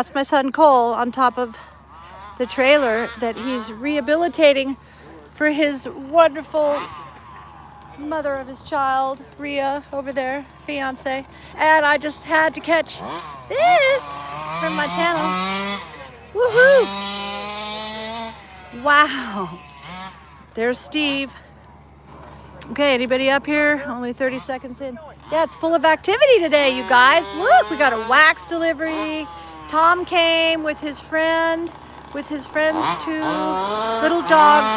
That's my son Cole on top of the trailer that he's rehabilitating for his wonderful mother of his child, Rhea, over there, fiance. And I just had to catch this from my channel. Woohoo! Wow. There's Steve. Okay, anybody up here? Only 30 seconds in. Yeah, it's full of activity today, you guys. Look, we got a wax delivery. Tom came with his friend's two little dogs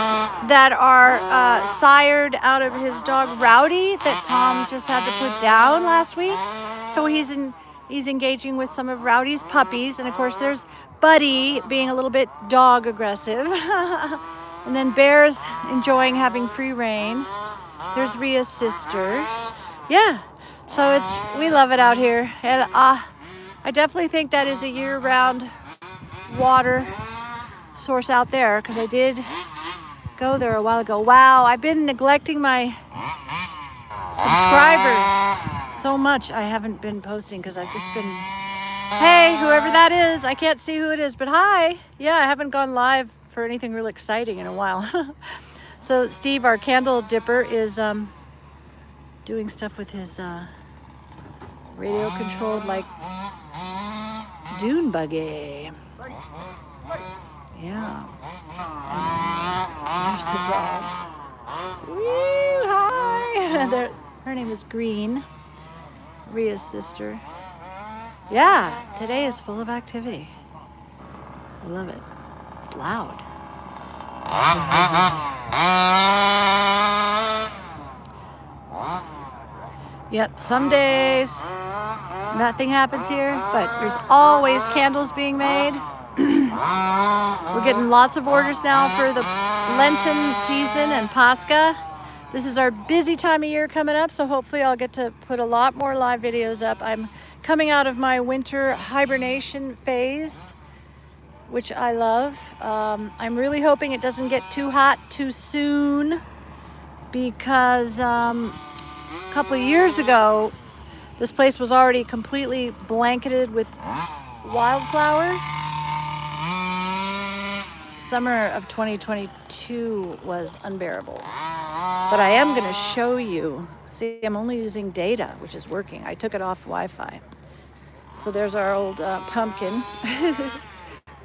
that are sired out of his dog Rowdy that Tom just had to put down last week. So he's engaging with some of Rowdy's puppies, and of course there's Buddy being a little bit dog aggressive. And then Bear's enjoying having free reign. There's Rhea's sister. Yeah, so we love it out here, and I definitely think that is a year-round water source out there, because I did go there a while ago. Wow, I've been neglecting my subscribers so much. I haven't been posting because I've just been, hey, whoever that is, I can't see who it is, but hi. Yeah, I haven't gone live for anything really exciting in a while. So Steve, our candle dipper, is doing stuff with his radio controlled like dune buggy. Yeah. There's the dogs. Woo, hi. Her name is Green, Rhea's sister. Yeah, today is full of activity. I love it. It's loud. Yep, some days nothing happens here, but there's always candles being made. We're getting lots of orders now for the Lenten season and Pascha. This is our busy time of year coming up, so hopefully I'll get to put a lot more live videos up. I'm coming out of my winter hibernation phase, which I love. I'm really hoping it doesn't get too hot too soon, because a couple of years ago, this place was already completely blanketed with wildflowers. Summer of 2022 was unbearable. But I am going to show you. See, I'm only using data, which is working. I took it off Wi-Fi. So there's our old pumpkin.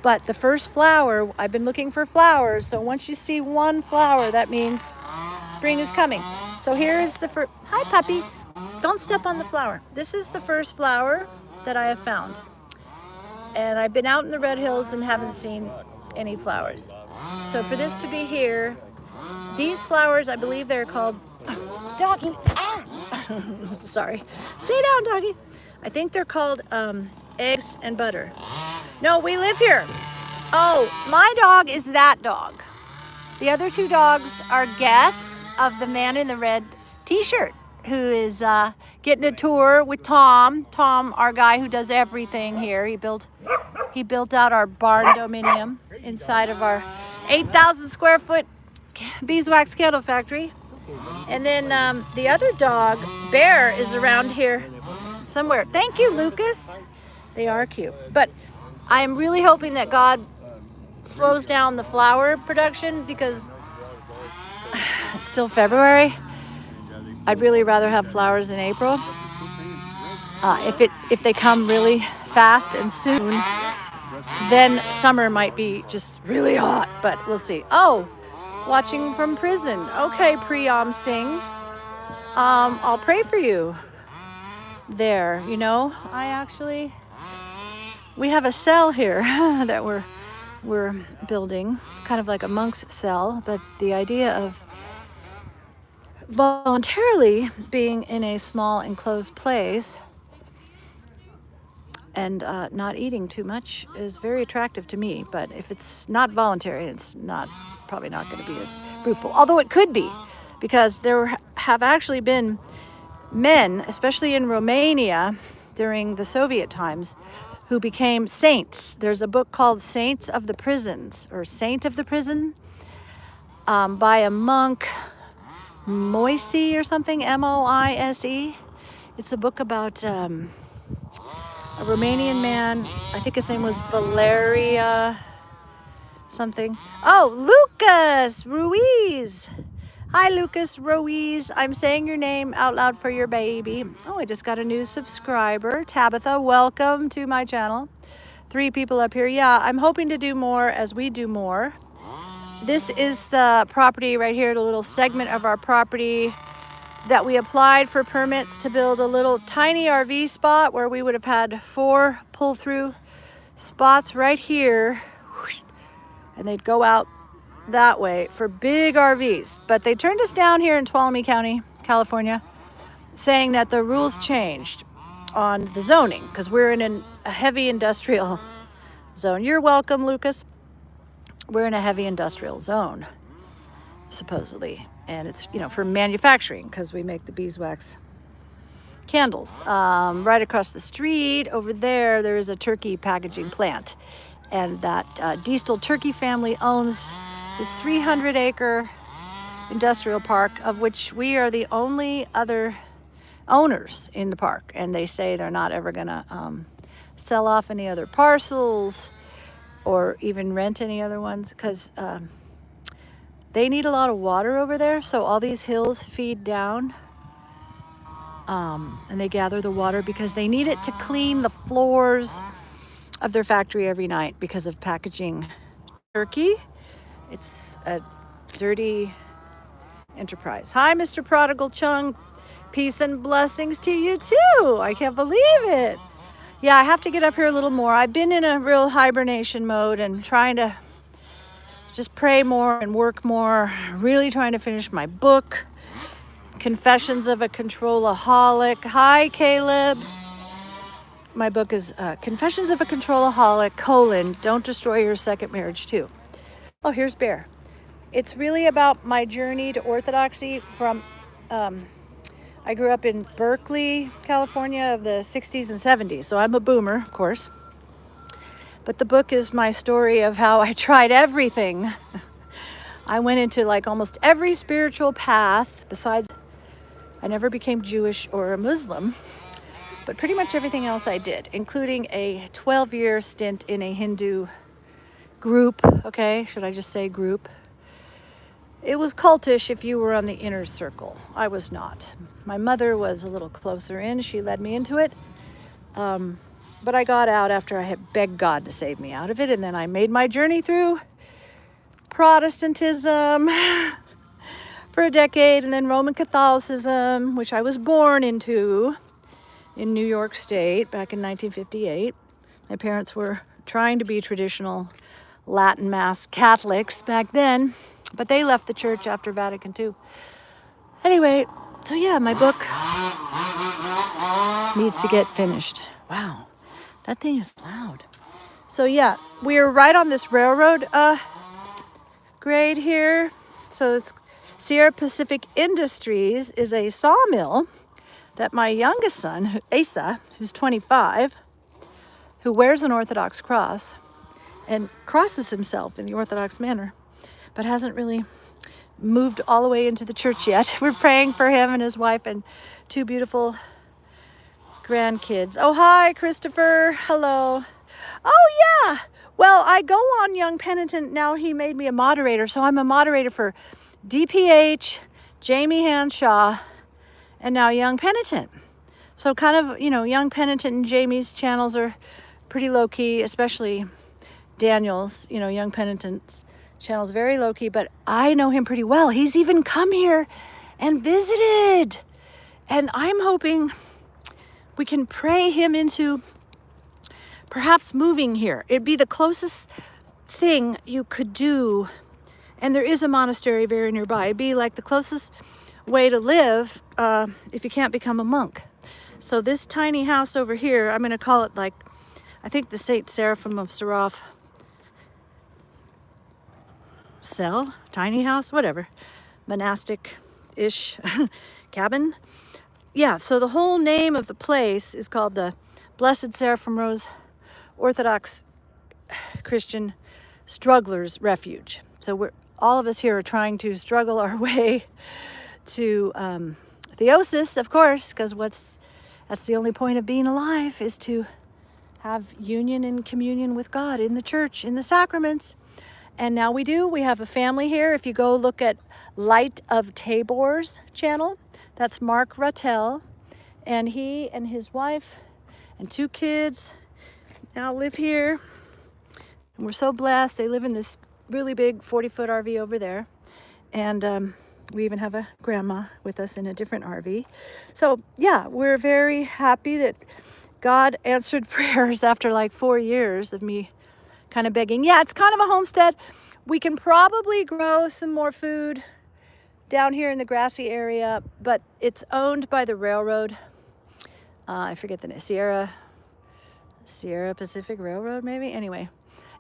But the first flower, I've been looking for flowers. So once you see one flower, that means spring is coming. So here's the first. Hi, puppy. Don't step on the flower. This is the first flower that I have found. And I've been out in the Red Hills and haven't seen any flowers. So for this to be here, these flowers, I believe they're called, doggy, sorry, stay down, doggy. I think they're called eggs and butter. No, we live here. Oh, my dog is that dog. The other two dogs are guests of the man in the red t-shirt, who is getting a tour with Tom. Tom, our guy who does everything here. He built out our barn dominium inside of our 8,000 square foot beeswax candle factory. And then the other dog, Bear, is around here somewhere. Thank you, Lucas. They are cute. But I am really hoping that God slows down the flower production, because it's still February. I'd really rather have flowers in April. If they come really fast and soon, then summer might be just really hot, but we'll see. Oh, watching from prison. Okay, Priyam Singh. I'll pray for you there. You know, we have a cell here that we're building. It's kind of like a monk's cell, but the idea of voluntarily being in a small enclosed place and not eating too much is very attractive to me. But if it's not voluntary, it's probably not going to be as fruitful. Although it could be, because there have actually been men, especially in Romania during the Soviet times, who became saints. There's a book called Saints of the Prisons, or Saint of the Prison, by a monk, Moise or something, Moise. It's a book about a Romanian man. I think his name was Valeria something. Oh, Lucas Ruiz. Hi, Lucas Ruiz. I'm saying your name out loud for your baby. Oh, I just got a new subscriber. Tabitha, welcome to my channel. 3 people up here. Yeah, I'm hoping to do more as we do more. This is the property right here, the little segment of our property that we applied for permits to build a little tiny RV spot where we would have had 4 pull-through spots right here. And they'd go out that way for big RVs. But they turned us down here in Tuolumne County, California, saying that the rules changed on the zoning because we're in a heavy industrial zone. You're welcome, Lucas. We're in a heavy industrial zone, supposedly. And it's, for manufacturing because we make the beeswax candles. Right across the street over there is a turkey packaging plant. And that Diestel Turkey family owns this 300-acre industrial park, of which we are the only other owners in the park. And they say they're not ever going to sell off any other parcels or even rent any other ones because they need a lot of water over there. So all these hills feed down and they gather the water because they need it to clean the floors of their factory every night because of packaging turkey. It's a dirty enterprise. Hi, Mr. Prodigal Chung. Peace and blessings to you too. I can't believe it. Yeah, I have to get up here a little more. I've been in a real hibernation mode and trying to just pray more and work more. Really trying to finish my book, Confessions of a Controlaholic. Hi, Caleb. My book is Confessions of a Controlaholic, Don't Destroy Your Second Marriage too. Oh, here's Bear. It's really about my journey to Orthodoxy from, I grew up in Berkeley, California of the 60s and 70s. So I'm a boomer, of course. But the book is my story of how I tried everything. I went into like almost every spiritual path besides I never became Jewish or a Muslim, but pretty much everything else I did, including a 12-year stint in a Hindu group. Okay, should I just say group? It was cultish if you were on the inner circle. I was not. My mother was a little closer in. She led me into it. But I got out after I had begged God to save me out of it. And then I made my journey through Protestantism for a decade. And then Roman Catholicism, which I was born into in New York State back in 1958. My parents were trying to be traditional Latin Mass Catholics back then. But they left the church after Vatican II. Anyway, so yeah, my book needs to get finished. Wow, that thing is loud. So yeah, we're right on this railroad grade here. So it's Sierra Pacific Industries is a sawmill that my youngest son, Asa, who's 25, who wears an Orthodox cross and crosses himself in the Orthodox manner, but hasn't really moved all the way into the church yet. We're praying for him and his wife and 2 beautiful grandkids. Oh, hi, Christopher. Hello. Oh, yeah. Well, I go on Young Penitent. Now he made me a moderator. So I'm a moderator for DPH, Jamie Hanshaw, and now Young Penitent. So kind of, Young Penitent and Jamie's channels are pretty low-key, especially Daniel's, Young Penitent's channel's very low-key, but I know him pretty well. He's even come here and visited. And I'm hoping we can pray him into perhaps moving here. It'd be the closest thing you could do. And there is a monastery very nearby. It'd be like the closest way to live if you can't become a monk. So this tiny house over here, I'm going to call it I think the Saint Seraphim of Seraph cell, tiny house, whatever, monastic-ish cabin. Yeah, so the whole name of the place is called the Blessed Seraphim Rose Orthodox Christian Strugglers Refuge. So all of us here are trying to struggle our way to theosis, of course, because that's the only point of being alive is to have union and communion with God in the church, in the sacraments. And now we do. We have a family here. If you go look at Light of Tabor's channel, that's Mark Rattel. And he and his wife and 2 kids now live here. And we're so blessed. They live in this really big 40-foot RV over there. And we even have a grandma with us in a different RV. So yeah, we're very happy that God answered prayers after like 4 years of me kind of begging. Yeah, it's kind of a homestead. We can probably grow some more food down here in the grassy area, but it's owned by the railroad. I forget the name, Sierra Pacific Railroad, maybe? Anyway,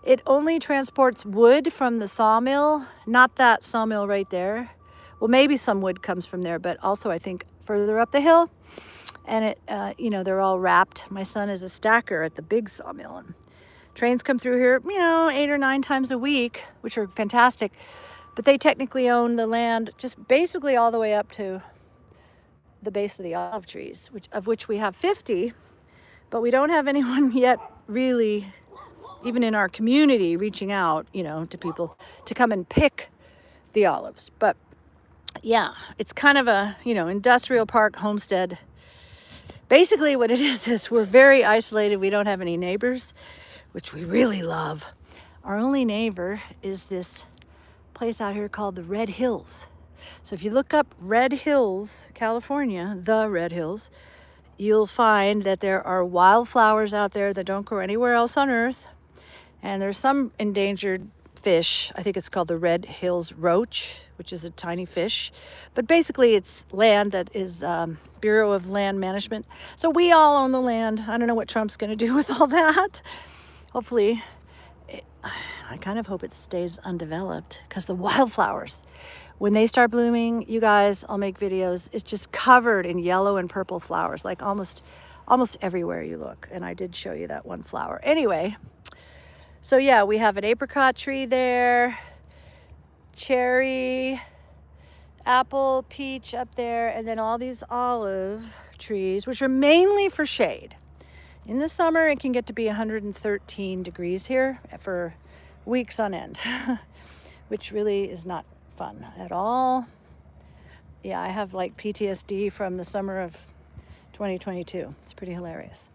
it only transports wood from the sawmill, not that sawmill right there. Well, maybe some wood comes from there, but also I think further up the hill. And it, they're all wrapped. My son is a stacker at the big sawmill. And trains come through here, 8 or 9 times a week, which are fantastic. But they technically own the land just basically all the way up to the base of the olive trees, of which we have 50. But we don't have anyone yet really, even in our community, reaching out, to people to come and pick the olives. But yeah, it's kind of a, industrial park homestead. Basically what it is we're very isolated. We don't have any neighbors, which we really love. Our only neighbor is this place out here called the Red Hills. So if you look up Red Hills, California, the Red Hills, you'll find that there are wildflowers out there that don't grow anywhere else on earth. And there's some endangered fish. I think it's called the Red Hills roach, which is a tiny fish. But basically it's land that is Bureau of Land Management. So we all own the land. I don't know what Trump's going to do with all that. Hopefully, I kind of hope it stays undeveloped, because the wildflowers, when they start blooming, you guys, I'll make videos. It's just covered in yellow and purple flowers, like almost everywhere you look. And I did show you that one flower. Anyway, so yeah, we have an apricot tree there, cherry, apple, peach up there, and then all these olive trees, which are mainly for shade. In the summer, it can get to be 113 degrees here for weeks on end, which really is not fun at all. Yeah, I have like PTSD from the summer of 2022. It's pretty hilarious.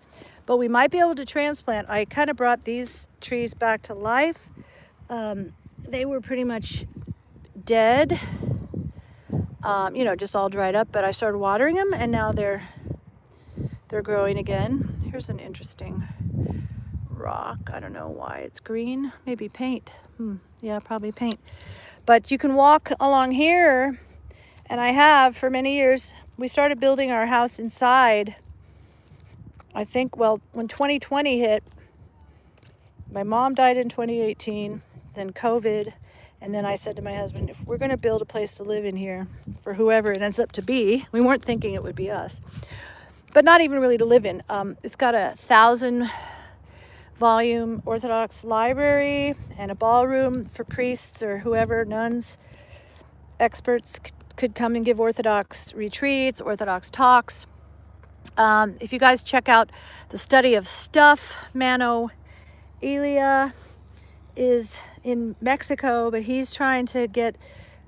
But we might be able to transplant. I kind of brought these trees back to life. They were pretty much dead, just all dried up, but I started watering them and now they're growing again. Here's an interesting rock. I don't know why it's green. Maybe paint. Yeah, probably paint. But you can walk along here, and I have for many years. We started building our house inside, I think, when 2020 hit. My mom died in 2018, then COVID, and then I said to my husband, if we're going to build a place to live in here for whoever it ends up to be, we weren't thinking it would be us, but not even really to live in. It's got a 1,000-volume Orthodox library and a ballroom for priests or whoever, nuns, experts could come and give Orthodox retreats, Orthodox talks. If you guys check out the study of stuff, Mano Elia is in Mexico, but he's trying to get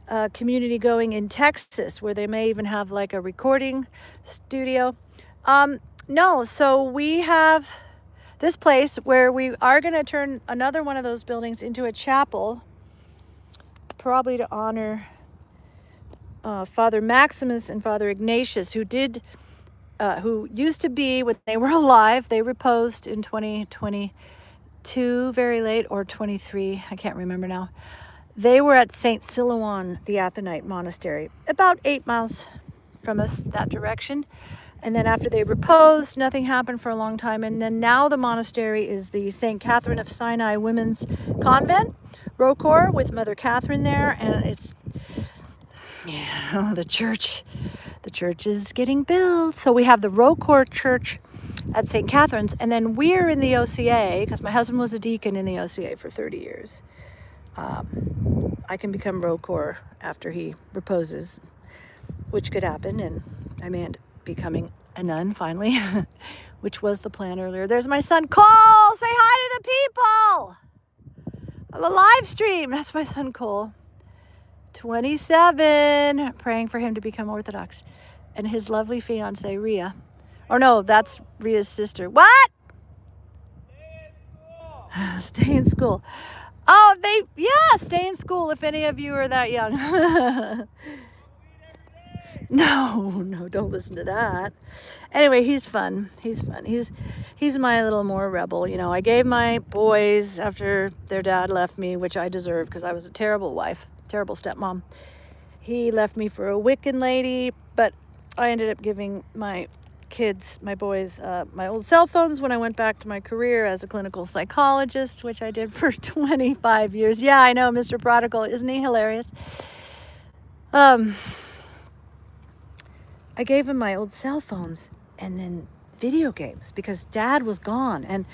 a community going in Texas where they may even have like a recording studio. No, so we have this place where we are going to turn another one of those buildings into a chapel, probably to honor Father Maximus and Father Ignatius, who used to be, when they were alive, they reposed in 2022, very late, or 23, I can't remember now. They were at St. Silouan, the Athonite monastery, about 8 miles from us that direction. And then after they reposed, nothing happened for a long time. And then now the monastery is the St. Catherine of Sinai Women's Convent, Rocor, with Mother Catherine there. And it's, the church is getting built. So we have the Rocor Church at St. Catherine's. And then we're in the OCA, because my husband was a deacon in the OCA for 30 years. I can become Rocor after he reposes, which could happen. And I may end up becoming a nun finally, which was the plan earlier. There's my son Cole. Say hi to the people on the live stream. That's my son Cole, 27, praying for him to become Orthodox, and his lovely fiance Rhea. Or no, that's Rhea's sister. What? Stay in school. Oh, stay in school if any of you are that young. No, don't listen to that. Anyway, he's fun. He's my little more rebel. You know, I gave my boys after their dad left me, which I deserved because I was a terrible wife, terrible stepmom. He left me for a Wiccan lady, but I ended up giving my kids, my boys, my old cell phones when I went back to my career as a clinical psychologist, which I did for 25 years. Yeah, I know, Mr. Prodigal. Isn't he hilarious? I gave him my old cell phones and then video games because Dad was gone. And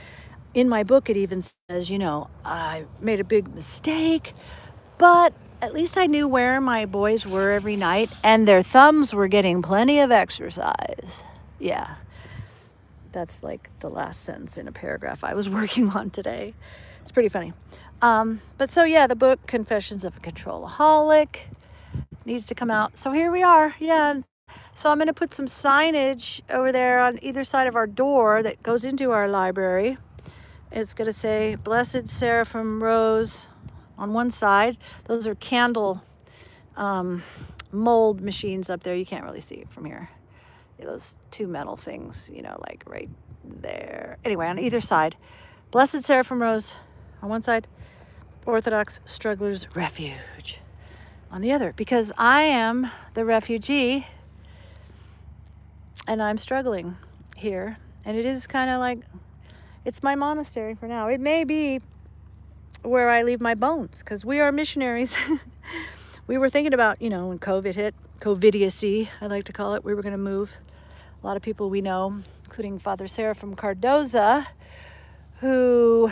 in my book, it even says, you know, I made a big mistake, but at least I knew where my boys were every night and their thumbs were getting plenty of exercise. Yeah, that's like the last sentence in a paragraph I was working on today. It's pretty funny. But so, yeah, the book Confessions of a Controlaholic needs to come out. So here we are. Yeah. So I'm going to put some signage over there on either side of our door that goes into our library. It's going to say Blessed Seraphim Rose on one side. Those are candle mold machines up there. You can't really see it from here. Those two metal things, you know, like right there. Anyway, on either side, Blessed Seraphim Rose on one side, Orthodox Strugglers Refuge on the other, because I am the refugee and I'm struggling here. And it is kind of like, it's my monastery for now. It may be where I leave my bones because we are missionaries. We were thinking about, you know, when COVID hit, COVIDiacy, I like to call it, we were going to move. A lot of people we know, including Father Seraphim Cardoza, who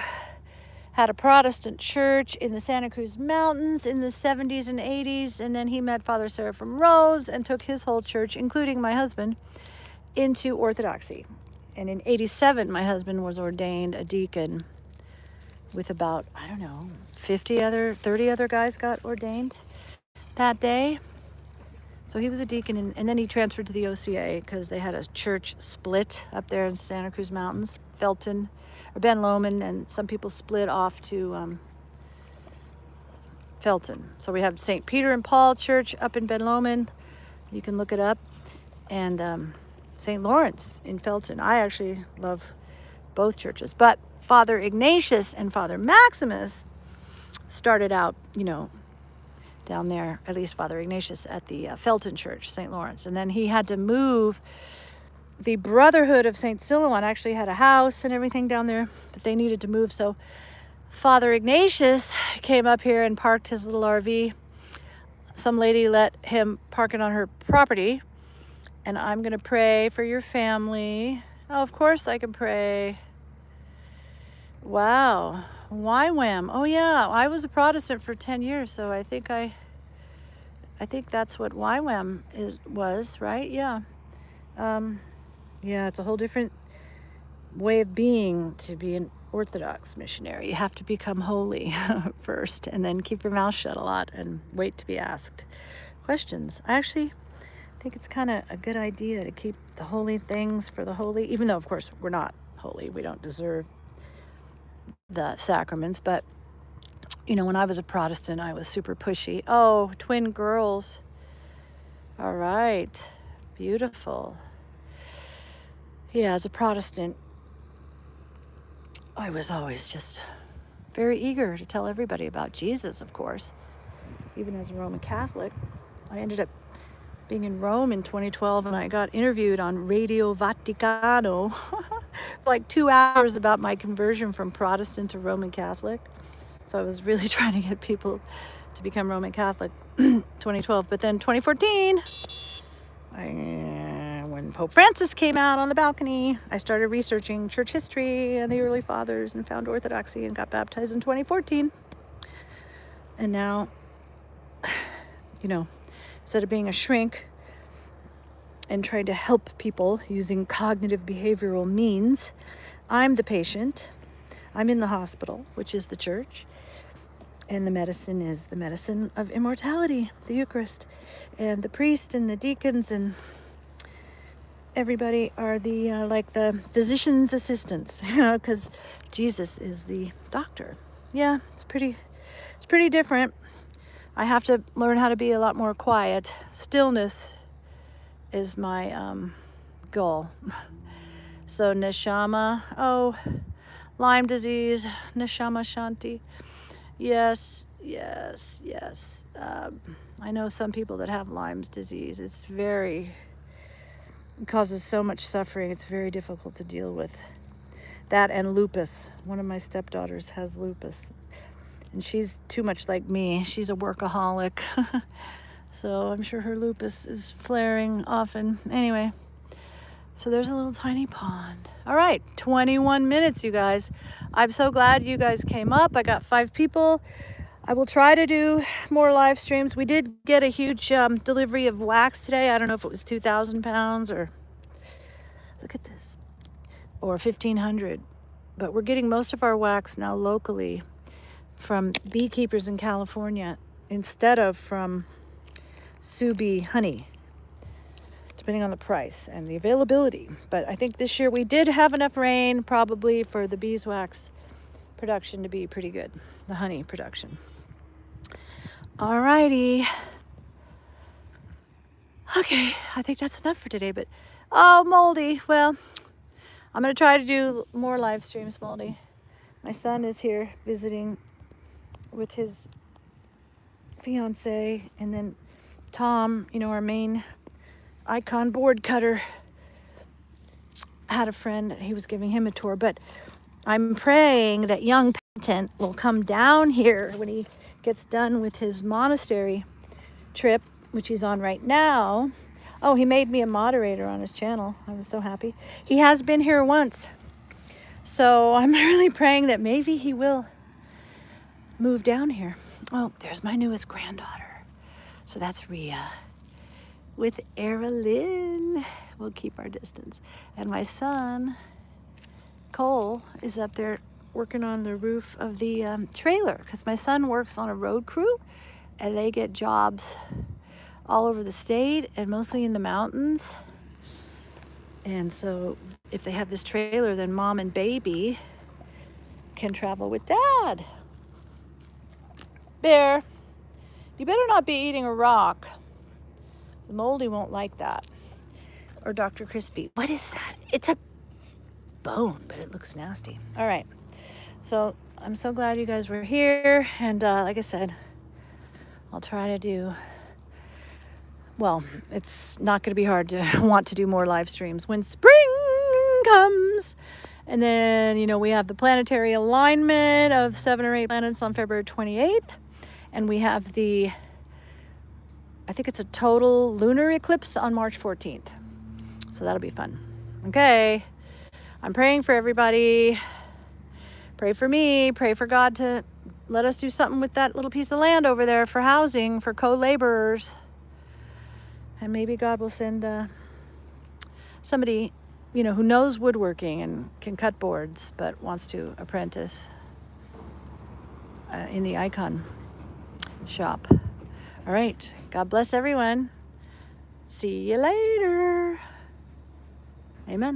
had a Protestant church in the Santa Cruz Mountains in the 70s and 80s. And then he met Father Seraphim Rose and took his whole church, including my husband, into Orthodoxy. And in 87, my husband was ordained a deacon with about, 30 other guys got ordained that day. So he was a deacon, and then he transferred to the OCA because they had a church split up there in Santa Cruz Mountains, Felton, or Ben Lomond, and some people split off to Felton. So we have St. Peter and Paul Church up in Ben Lomond. You can look it up. And St. Lawrence in Felton. I actually love both churches. But Father Ignatius and Father Maximus started out, down there, at least Father Ignatius at the Felton Church, St. Lawrence. And then he had to move. The Brotherhood of St. Silouan actually had a house and everything down there, but they needed to move. So Father Ignatius came up here and parked his little RV. Some lady let him park it on her property. And I'm going to pray for your family. Oh, of course I can pray. Wow. YWAM. Oh yeah, I was a Protestant for 10 years, so I think that's what YWAM was, right? Yeah. Yeah, it's a whole different way of being to be an Orthodox missionary. You have to become holy first and then keep your mouth shut a lot and wait to be asked questions. I actually think it's kind of a good idea to keep the holy things for the holy, even though, of course, we're not holy. We don't deserve the sacraments. But, when I was a Protestant, I was super pushy. Oh, twin girls. All right. Beautiful. Yeah, as a Protestant, I was always just very eager to tell everybody about Jesus, of course. Even as a Roman Catholic, I ended up being in Rome in 2012, and I got interviewed on Radio Vaticano for like 2 hours about my conversion from Protestant to Roman Catholic. So I was really trying to get people to become Roman Catholic 2012. But then 2014, when Pope Francis came out on the balcony, I started researching church history and the early fathers and found Orthodoxy and got baptized in 2014. And now, instead of being a shrink, and trying to help people using cognitive behavioral means. I'm the patient. I'm in the hospital, which is the church. And the medicine is the medicine of immortality, the Eucharist. And the priest and the deacons and everybody are the like the physician's assistants, because Jesus is the doctor. Yeah, it's pretty different. I have to learn how to be a lot more quiet. Stillness is my goal. So neshama, Lyme disease, neshama shanti. Yes. I know some people that have Lyme's disease. It causes so much suffering. It's very difficult to deal with. That and lupus. One of my stepdaughters has lupus. And she's too much like me. She's a workaholic. So I'm sure her lupus is flaring often. Anyway, so there's a little tiny pond. All right, 21 minutes, you guys. I'm so glad you guys came up. I got 5 people. I will try to do more live streams. We did get a huge delivery of wax today. I don't know if it was 2,000 pounds or, look at this, or 1,500. But we're getting most of our wax now locally from beekeepers in California instead of from Subi honey, depending on the price and the availability. But I think this year we did have enough rain probably for the beeswax production to be pretty good, the honey production. All righty. Okay, I think that's enough for today, but Moldy, well, I'm going to try to do more live streams, Moldy. My son is here visiting with his fiance, and then Tom, our main icon board cutter, had a friend, he was giving him a tour. But I'm praying that young Penitent will come down here when he gets done with his monastery trip, which he's on right now. Oh, he made me a moderator on his channel. I was so happy. He has been here once. So I'm really praying that maybe he will move down here. Oh, there's my newest granddaughter. So that's Rhea with Erilyn. We'll keep our distance. And my son, Cole, is up there working on the roof of the trailer, because my son works on a road crew and they get jobs all over the state and mostly in the mountains. And so if they have this trailer, then mom and baby can travel with dad. Bear, you better not be eating a rock. The Moldy won't like that. Or Dr. Crispy. What is that? It's a bone, but it looks nasty. All right. So I'm so glad you guys were here. And like I said, I'll try to do, well, it's not going to be hard to want to do more live streams when spring comes. And then, we have the planetary alignment of 7 or 8 planets on February 28th. And we have I think it's a total lunar eclipse on March 14th. So that'll be fun. Okay. I'm praying for everybody. Pray for me. Pray for God to let us do something with that little piece of land over there for housing, for co-laborers. And maybe God will send somebody, who knows woodworking and can cut boards, but wants to apprentice in the icon shop. All right. God bless everyone. See you later. Amen.